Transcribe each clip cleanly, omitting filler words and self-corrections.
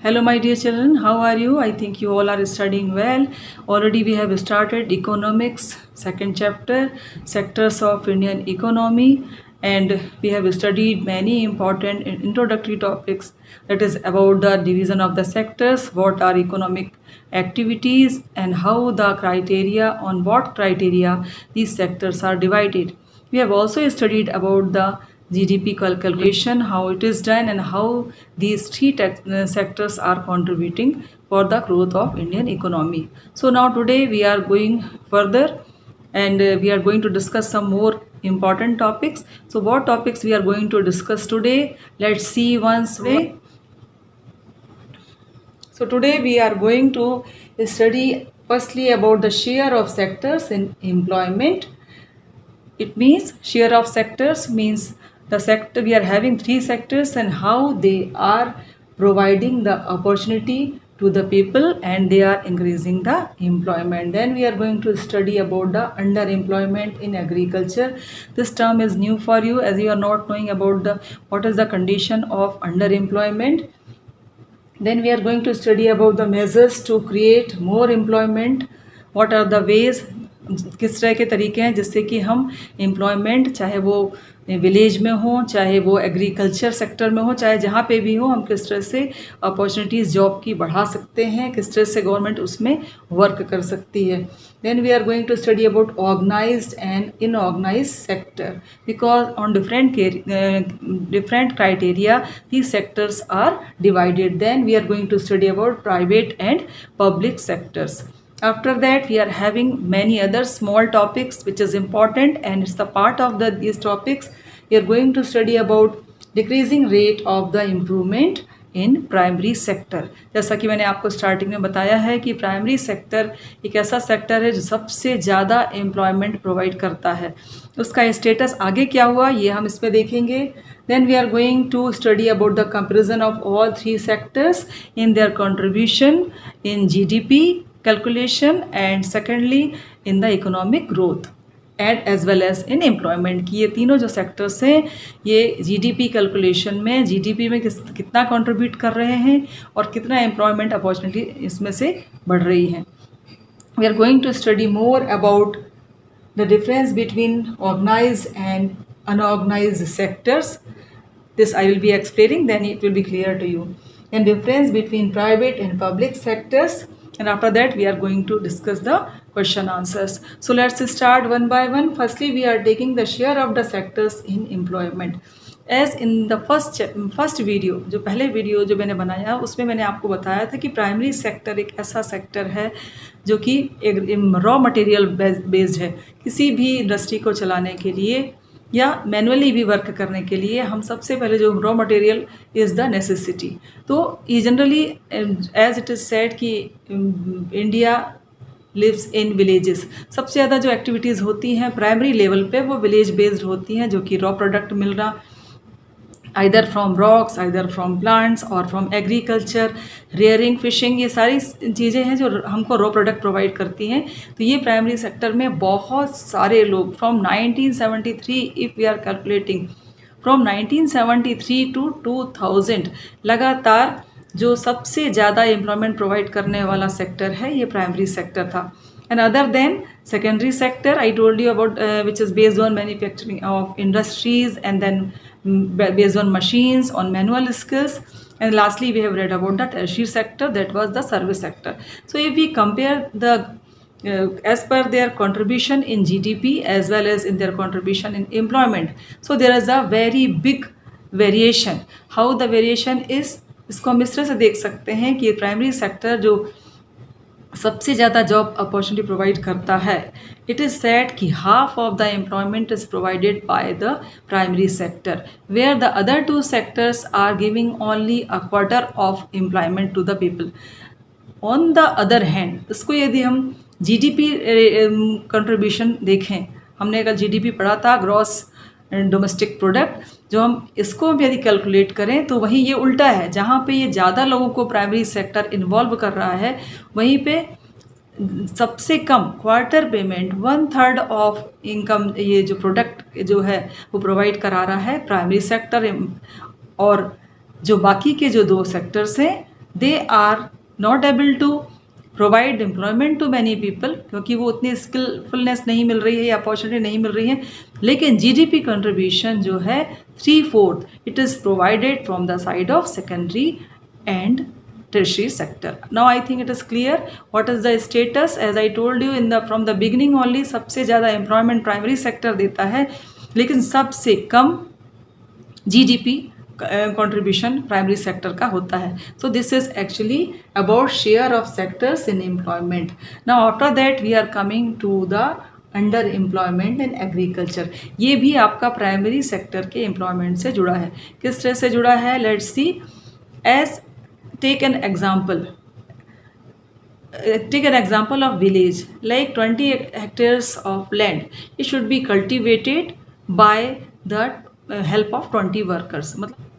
Hello, my dear children. How are you? I think you all are studying well. Already we have started economics, second chapter, sectors of Indian economy, and we have studied many important introductory topics. That is about the division of the sectors, what are economic activities, and how the criteria on what criteria these sectors are divided. We have also studied about the GDP calculation, how it is done, and how these three sectors are contributing for the growth of Indian economy. So now today we are going further and we are going to discuss some more important topics. So what topics we are going to discuss today? Let's see once way. So today we are going to study firstly about the share of sectors in employment. It means share of sectors means the sector we are having three sectors and how they are providing the opportunity to the people and they are increasing the employment. Then we are going to study about the underemployment in agriculture. This term is new for you as you are not knowing about the what is the condition of underemployment. Then we are going to study about the measures to create more employment. What are the ways, किस तरह के तरीके हैं जिससे कि हम employment चाहे वो विलेज में हो, चाहे वो एग्रीकल्चर सेक्टर में हो, चाहे जहाँ पे भी हो, हम किस तरह से अपॉर्चुनिटीज़ जॉब की बढ़ा सकते हैं, किस तरह से गवर्नमेंट उसमें वर्क कर सकती है. Then we are going to study about organized and unorganized sector because on different criteria these sectors are divided. Then we are going to study about private and public sectors. After that we are having many other small topics which is important and it's the part of these topics. We are going to study about decreasing rate of the improvement in primary sector. जैसा कि मैंने आपको starting में बताया है कि primary sector एक ऐसा सेक्टर है जो सबसे ज़्यादा एम्प्लॉयमेंट प्रोवाइड करता है. उसका स्टेटस आगे क्या हुआ ये हम इसमें देखेंगे. Then we are going to study about the comparison of all three sectors in their contribution in GDP calculation and secondly in the economic growth and as well as in employment की. ये तीनों जो sectors हैं ये GDP calculation में GDP में कितना contribute कर रहे हैं और कितना एम्प्लॉयमेंट अपॉर्चुनिटी इसमें से बढ़ रही है. We are going to study more about the difference between organised and unorganised sectors. This I will be explaining, then it will be clear to you. And difference between private and public sectors. And after that we are going to discuss the question answers. So let's start one by one. Firstly we are taking the share of the sectors in employment. As in the first video, जो पहले video जो मैंने बनाया उसमें मैंने आपको बताया था कि प्राइमरी सेक्टर एक ऐसा सेक्टर है जो कि एक रॉ मटेरियल बेस्ड है. किसी भी इंडस्ट्री को चलाने के लिए या मैनुअली भी वर्क करने के लिए हम सबसे पहले जो raw material is the necessity. तो ये generally as it is said कि इंडिया लिव्स इन विलेजेस. सबसे ज़्यादा जो एक्टिविटीज़ होती हैं प्राइमरी लेवल पे वो विलेज बेस्ड होती हैं जो कि रॉ प्रोडक्ट मिल रहा either from rocks, either from plants or from agriculture, rearing, fishing, ये सारी चीज़ें हैं जो हमको रॉ प्रोडक्ट प्रोवाइड करती हैं. तो ये प्राइमरी सेक्टर में बहुत सारे लोग from 1973 if we are calculating from 1973 to 2000 लगातार जो सबसे ज़्यादा एम्प्लॉयमेंट प्रोवाइड करने वाला सेक्टर है ये प्राइमरी सेक्टर था. And other than secondary sector, I told you about which is based on manufacturing of industries and then based on machines, on manual skills. And lastly, we have read about the tertiary sector, that was the service sector. So if we compare the as per their contribution in GDP as well as in their contribution in employment, so there is a very big variation. How the variation is, इसको हम इस तरह से देख सकते हैं कि primary sector जो सबसे ज़्यादा जॉब अपॉर्चुनिटी प्रोवाइड करता है. इट इज़ सेड कि half of the employment is provided by the primary sector where the other two sectors are giving only a quarter of employment to the people. On the other hand इसको यदि हम GDP contribution देखें, हमने अगर GDP पढ़ा था gross domestic product, जो हम इसको यदि कैलकुलेट करें तो वहीं ये उल्टा है. जहाँ पे ये ज़्यादा लोगों को प्राइमरी सेक्टर इन्वॉल्व कर रहा है वहीं पे सबसे कम क्वार्टर पेमेंट 1/3 ऑफ इनकम ये जो प्रोडक्ट जो है वो प्रोवाइड करा रहा है प्राइमरी सेक्टर. और जो बाकी के जो दो सेक्टर्स हैं they are not able to provide employment to many people, क्योंकि वो उतनी स्किलफुलनेस नहीं मिल रही है या अपॉर्चुनिटी नहीं मिल रही है। लेकिन जीडीपी कंट्रीब्यूशन जो है 3/4 it is provided from the side of secondary and tertiary sector. Now I think it is clear what is the status. As I told you in the from the beginning only, सबसे ज़्यादा employment primary sector देता है, लेकिन सबसे कम GDP contribution primary sector का होता है. So this is actually about share of sectors in employment. Now after that we are coming to the under employment in agriculture. ये भी आपका प्राइमरी सेक्टर के एम्प्लॉयमेंट से जुड़ा है. किस तरह से जुड़ा है, let's see. As take an example of village, like 20 hectares of land, it should be cultivated by the help of 20 workers. मतलब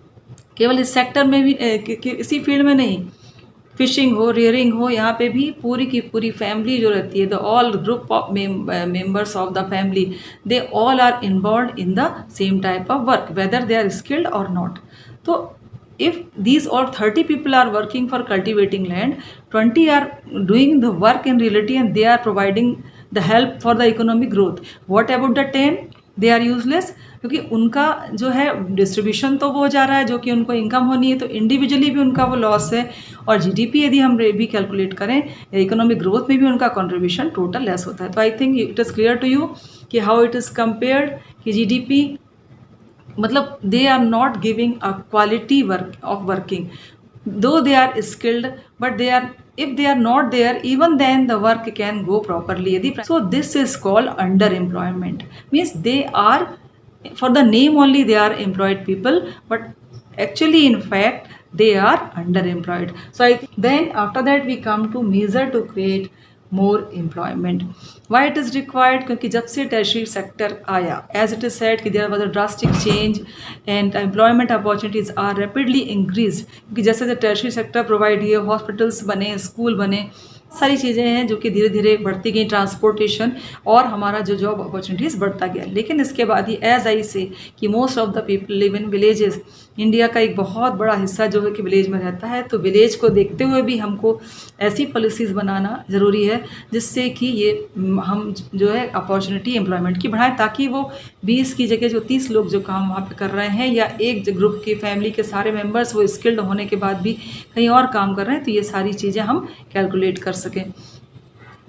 केवल इस सेक्टर में भी इसी फील्ड में नहीं, फिशिंग हो, रियरिंग हो, यहाँ पे भी पूरी की पूरी फैमिली जो रहती है, the all group of members of the family, they all are involve in the same type of work, whether they are skilled और नॉट. तो if these all 30 people are working for cultivating land, 20 are doing the work in reality and they are providing the help for the economic growth. What about the 10? They are useless, क्योंकि उनका जो है distribution तो वो हो जा रहा है जो कि उनको इनकम होनी है, तो इंडिविजुअली भी उनका वो लॉस है. और जीडीपी यदि हम भी कैलकुलेट करें, इकोनॉमिक ग्रोथ में भी उनका कंट्रीब्यूशन टोटल लेस होता है. तो I think it is clear to you कि हाउ इट इज़ कंपेयर्ड कि जीडीपी मतलब they are not giving a quality work of working, though they are skilled, but they are, if they are not there, even then the work can go properly. So this is called underemployment. Means they are, for the name only they are employed people, but actually in fact they are underemployed. So I think then after that we come to measure to create more employment. Why it is required? क्योंकि जब से tertiary sector आया, as it is said कि there was a drastic change and employment opportunities are rapidly increased. क्योंकि जैसे जैसे tertiary sector provide किए, hospitals बने, स्कूल बने, सारी चीज़ें हैं जो कि धीरे धीरे बढ़ती गई, ट्रांसपोर्टेशन, और हमारा जो जॉब अपॉर्चुनिटीज़ बढ़ता गया. लेकिन इसके बाद ही एज आई से कि most of the people live in villages, India का एक बहुत बड़ा हिस्सा जो है कि विलेज में रहता है. तो विलेज को देखते हुए भी हमको ऐसी पॉलिसीज़ बनाना ज़रूरी है जिससे कि ये हम जो है अपॉर्चुनिटी एम्प्लॉयमेंट की बढ़ाएं, ताकि वो 20 की जगह जो 30 लोग जो काम वहाँ पे कर रहे हैं, या एक ग्रुप की फैमिली के सारे मेंबर्स वो स्किल्ड होने के बाद भी कहीं और काम कर रहे हैं, तो ये सारी चीज़ें हम कैलकुलेट कर सकें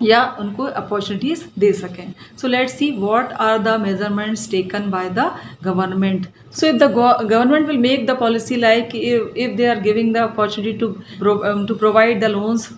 या उनको अपॉर्चुनिटीज़ दे सकें. So let's see what are the measurements taken by the government. So if the government will make the policy like if they are giving the opportunity to provide the loans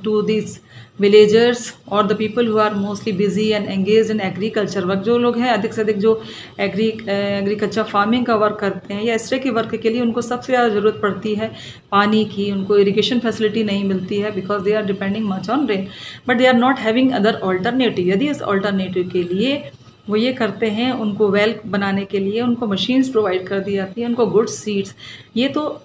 to these villagers or the people who are mostly busy and engaged in agriculture work, जो लोग हैं अधिक से अधिक जो agriculture farming का work करते हैं या इस तरह के वर्क के लिए उनको सबसे ज़्यादा ज़रूरत पड़ती है पानी की, उनको इरिगेशन फैसिलिटी नहीं मिलती है because they are depending much on rain, but they are not having other alternative. यदि इस ऑल्टरनेटिव के लिए वो ये करते हैं, उनको वेल बनाने के लिए उनको मशीन्स प्रोवाइड कर दी जाती हैं, उनको गुड्स सीड्स, ये तो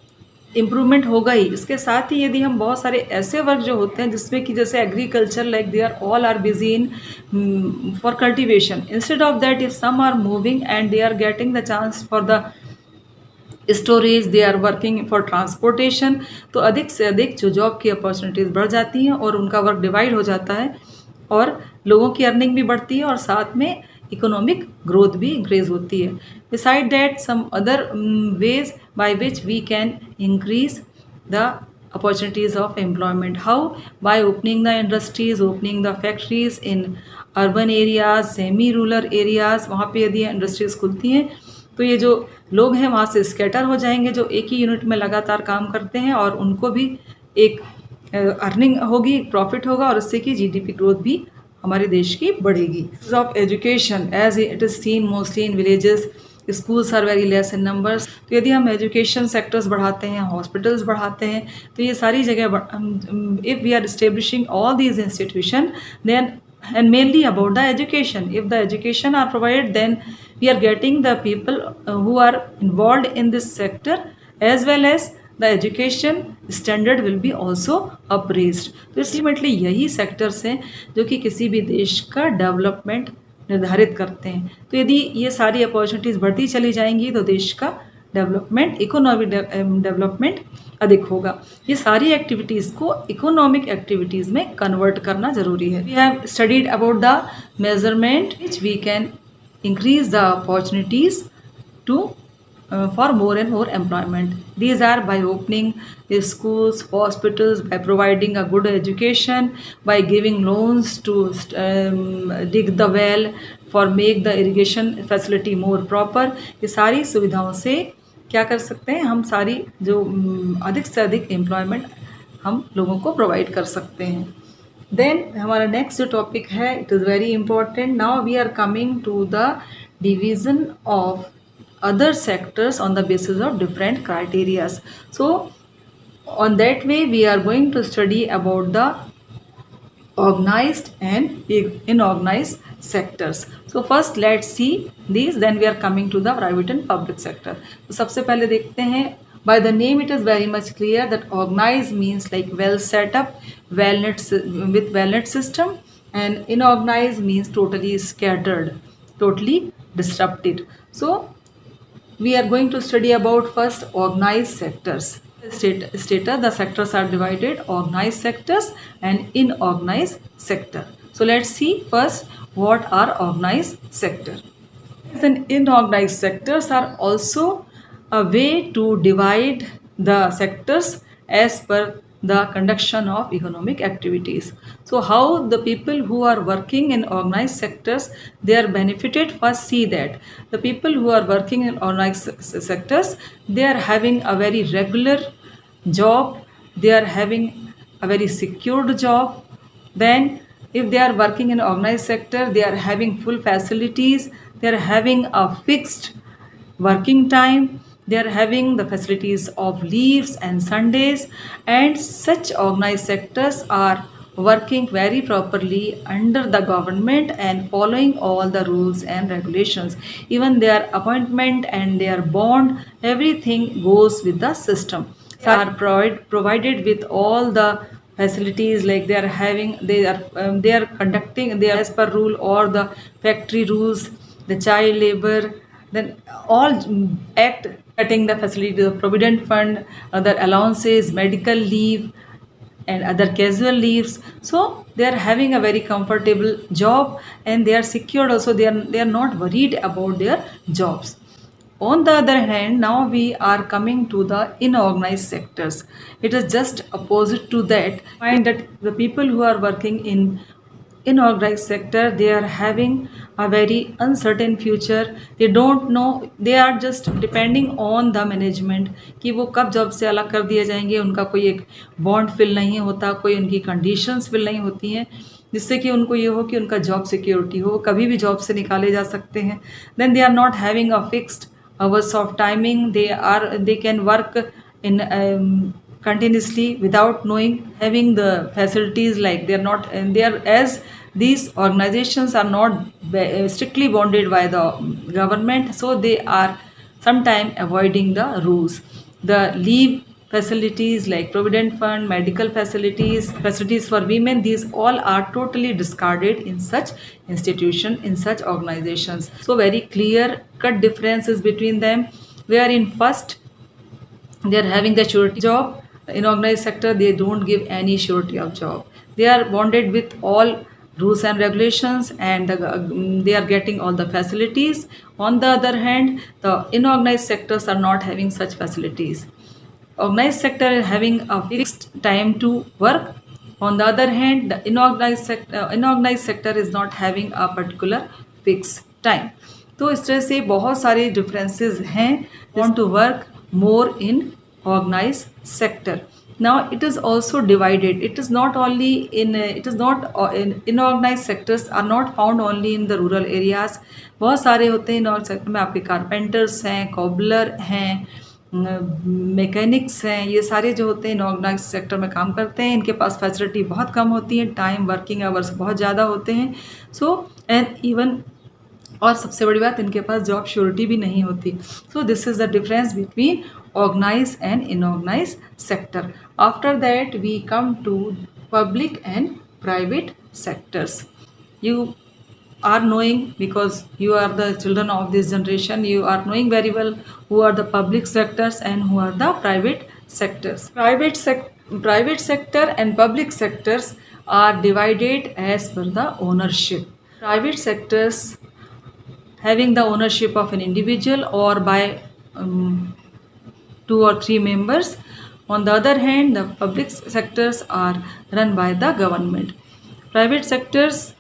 इम्प्रूवमेंट होगा ही. इसके साथ ही यदि हम बहुत सारे ऐसे वर्क जो होते हैं जिसमें कि जैसे agriculture, like they are all are busy in for cultivation, instead of that if some are moving and they are getting the chance for the storage, they are working for transportation, तो अधिक से अधिक जो job की opportunities बढ़ जाती हैं और उनका वर्क डिवाइड हो जाता है और लोगों की अर्निंग भी बढ़ती है और साथ में इकोनॉमिक ग्रोथ भी इंक्रीज होती है. Beside that some other ways by which we can increase the opportunities of employment. How? By opening the industries, opening the factories in urban areas, semi rural areas. वहाँ पे यदि industries खुलती हैं तो ये जो लोग हैं वहाँ से स्कैटर हो जाएंगे जो एक ही यूनिट में लगातार काम करते हैं, और उनको भी एक अर्निंग होगी, प्रॉफिट होगा, और उससे कि जीडीपी ग्रोथ भी हमारे देश की बढ़ेगी. Of education, as it is seen mostly in villages, schools are very less in numbers. तो यदि हम एजुकेशन सेक्टर्स बढ़ाते हैं, हॉस्पिटल्स बढ़ाते हैं, तो ये सारी जगह if we are establishing all these institution then and mainly about the education, if the education are provided then we are getting the people who are involved in this sector as well as the education standard will be also upraised. तो ultimately यही sectors हैं जो कि किसी भी देश का development निर्धारित करते हैं. तो यदि ये सारी अपॉर्चुनिटीज़ बढ़ती चली जाएंगी तो देश का डेवलपमेंट, इकोनॉमिक डेवलपमेंट अधिक होगा। ये सारी एक्टिविटीज़ को इकोनॉमिक एक्टिविटीज़ में कन्वर्ट करना ज़रूरी है। We have studied about the measurement which we can increase the opportunities to for more and more employment. These are by opening the schools, hospitals, by providing a good education, by giving loans to dig the well, for make the irrigation facility more proper. ये सारी सुविधाओं से क्या कर सकते हैं हम, सारी जो अधिक से अधिक एम्प्लॉयमेंट हम लोगों को प्रोवाइड कर सकते हैं। देन हमारा नेक्स्ट जो टॉपिक है, it is very important. Now we are coming to the division of other sectors on the basis of different criterias. So on that way we are going to study about the organized and inorganized sectors. So first let's see these, then we are coming to the private and public sector. तो सबसे पहले देखते हैं, by the name it is very much clear that organized means like well set up, with well knit system, and inorganized means totally scattered, totally disrupted. So we are going to study about first organized sectors. Status, the sectors are divided: organized sectors and inorganized sector. So let's see first what are organized sector. And inorganized sectors are also a way to divide the sectors as per the conduction of economic activities. So how the people who are working in organized sectors, they are benefited. First see that the people who are working in organized sectors, they are having a very regular job, they are having a very secured job. Then if they are working in organized sector, they are having full facilities, they are having a fixed working time, they are having the facilities of leaves and Sundays, and such organized sectors are working very properly under the government and following all the rules and regulations. Even their appointment and their bond, everything goes with the system. They are provided with all the facilities, like they are conducting, they are as per rule or the factory rules, the child labor, then all act cutting the facility, the provident fund, other allowances, medical leave and other casual leaves. So they are having a very comfortable job and they are secured also, they are not worried about their jobs. On the other hand, now we are coming to the inorganized sectors. It is just opposite to that. Find that the people who are working in organized sector, they are having a very uncertain future. They don't know, they are just depending on the management कि वो कब job से अलग कर दिए जाएंगे, उनका कोई एक बॉन्ड फिल नहीं होता, कोई उनकी कंडीशंस फिल नहीं होती हैं जिससे कि उनको ये हो कि उनका जॉब सिक्योरिटी हो, कभी भी जॉब से निकाले जा सकते हैं. Then they are not having a fixed hours of timing, they can work in continuously without knowing, having the facilities, like they are not, and they are, as these organizations are not strictly bonded by the government, so they are sometime avoiding the rules. The leave facilities like provident fund, medical facilities for women, these all are totally discarded in such institution, in such organizations. So very clear cut differences between them, where in first they are having the surety job, in organized sector they don't give any surety of job, they are bonded with all rules and regulations, and they are getting all the facilities. On the other hand, the inorganized sectors are not having such facilities. Organized sector is having a fixed time to work. On the other hand, the inorganized sector is not having a particular fixed time. तो इस तरह से बहुत सारे differences हैं. Want to work more in organized sector. Now it is also divided. It is not only in inorganized sectors are not found only in the rural areas. बहुत सारे होते हैं inorganized sector में, आपके कारपेंटर्स हैं, cobbler हैं, mechanics हैं, ये सारे जो होते हैं इनऑर्गेनाइज सेक्टर में काम करते हैं. इनके पास फैसिलिटी बहुत कम होती है, टाइम वर्किंग आवर्स बहुत ज़्यादा होते हैं. सो एंड इवन, और सबसे बड़ी बात, इनके पास जॉब श्योरिटी भी नहीं होती. So this is the difference between organise and inorganise sector. After that we come to public and private sectors. are knowing, because you are the children of this generation, you are knowing very well who are the public sectors and who are the private sectors. Private sector and public sectors are divided as per the ownership. Private sectors having the ownership of an individual or by two or three members. On the other hand, the public sectors are run by the government. Private sectors,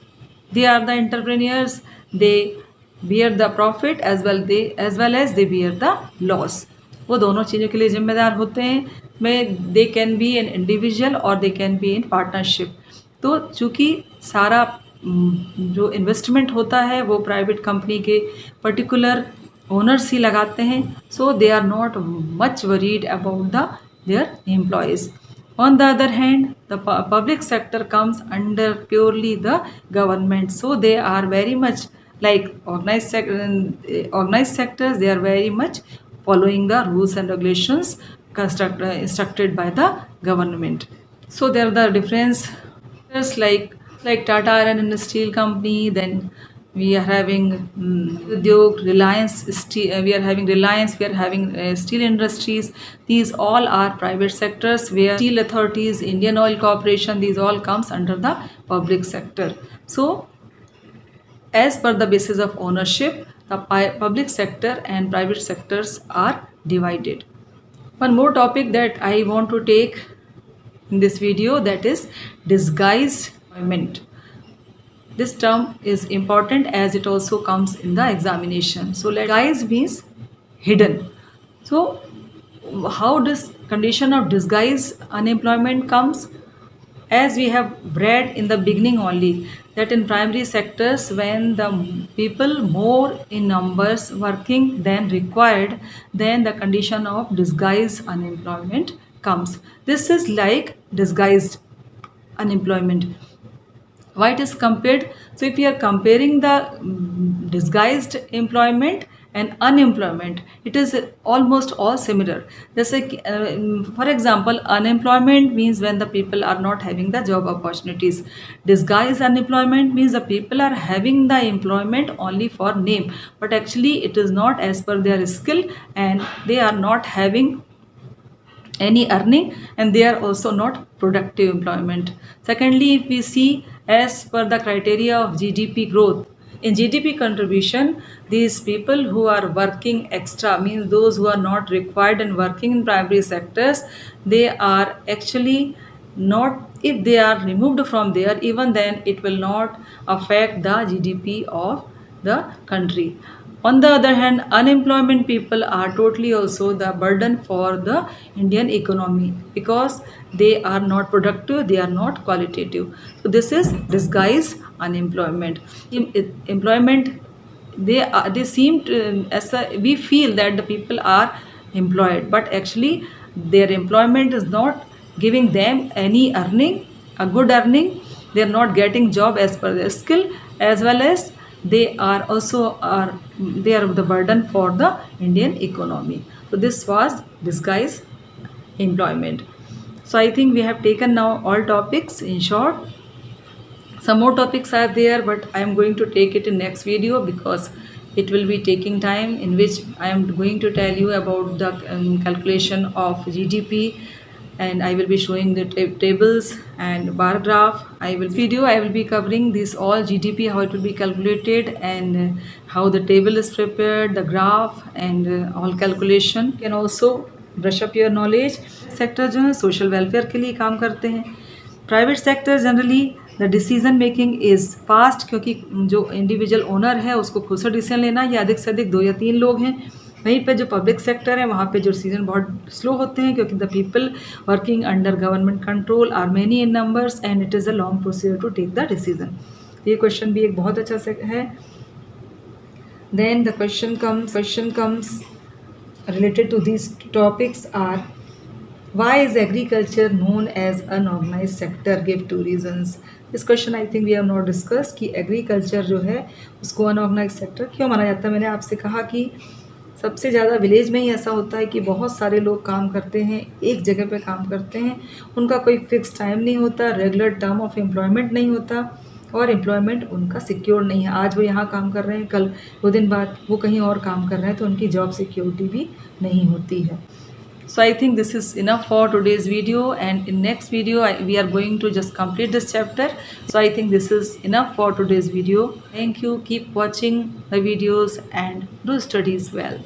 they are the entrepreneurs, they bear the profit as well as they bear the loss. वो दोनों चीज़ों के लिए जिम्मेदार होते हैं. में they can be an individual और they can be in partnership. तो चूँकि सारा जो इन्वेस्टमेंट होता है वो प्राइवेट कंपनी के पर्टिकुलर ओनर्स ही लगाते हैं, so they are not much worried about the their employees. On the other hand, the public sector comes under purely the government, so they are very much like organized sectors. They are very much following the rules and regulations instructed by the government. So there are the differences like Tata Iron and Steel Company. Then we are having Udyog, Reliance Steel, we are having Reliance, we are having steel industries. These all are private sectors, where steel authorities, Indian Oil Corporation, these all comes under the public sector. So as per the basis of ownership, the public sector and private sectors are divided. One more topic that I want to take in this video, that is disguised employment. This term is important as it also comes in the examination. So disguise means hidden. So how this condition of disguise unemployment comes? As we have read in the beginning only, that in primary sectors, when the people more in numbers working than required, then the condition of disguised unemployment comes. This is like disguised unemployment. Why it is compared? So if we are comparing the disguised employment and unemployment, it is almost all similar. For example, unemployment means when the people are not having the job opportunities. Disguised unemployment means the people are having the employment only for name, but actually it is not as per their skill, and they are not having any earning, and they are also not productive employment. Secondly, if we see as per the criteria of GDP growth, in GDP contribution, these people who are working extra, means those who are not required and working in primary sectors, they are actually not, if they are removed from there, even then it will not affect the GDP of the country. On the other hand, unemployment people are totally also the burden for the Indian economy, because they are not productive, they are not qualitative. So this is disguised unemployment. Employment, they seem to, we feel that the people are employed, but actually their employment is not giving them any earning, a good earning. They are not getting job as per their skill, as well as they are also they are the burden for the Indian economy. So this was disguised employment. So I think we have taken now all topics in short. Some more topics are there, but I am going to take it in next video, because it will be taking time, in which I am going to tell you about the calculation of GDP, and I will be showing the tables and bar graph. I will be covering this all GDP, how it will be calculated, and how the table is prepared, the graph, and all calculation. You can also brush up your knowledge. Sector जो है social welfare के लिए काम करते हैं. Private sector generally the decision making is fast, क्योंकि जो individual owner है उसको खुद से डिसीजन लेना, या अधिक से अधिक 2 या 3 लोग हैं. वहीं पे जो पब्लिक सेक्टर है वहाँ पे जो डिसीजन बहुत स्लो होते हैं, क्योंकि the people working under government control are many in numbers and it is a long procedure to take the decision. ये क्वेश्चन भी एक बहुत अच्छा से है. Then the question comes related to these topics are, why is agriculture known as unorganized sector? Give 2 reasons. This question I think we have not discussed कि agriculture जो है उसको unorganized sector क्यों माना जाता है. मैंने आपसे कहा कि सबसे ज़्यादा विलेज में ही ऐसा होता है कि बहुत सारे लोग काम करते हैं, एक जगह पे काम करते हैं, उनका कोई फिक्स टाइम नहीं होता, रेगुलर टर्म ऑफ एम्प्लॉयमेंट नहीं होता, और एम्प्लॉयमेंट उनका सिक्योर नहीं है। आज वो यहाँ काम कर रहे हैं, कल 2 दिन बाद वो कहीं और काम कर रहे हैं, तो उनकी जॉब सिक्योरिटी भी नहीं होती है। So I think this is enough for today's video, and in next video we are going to just complete this chapter. So I think this is enough for today's video. Thank you. Keep watching the videos and do studies well.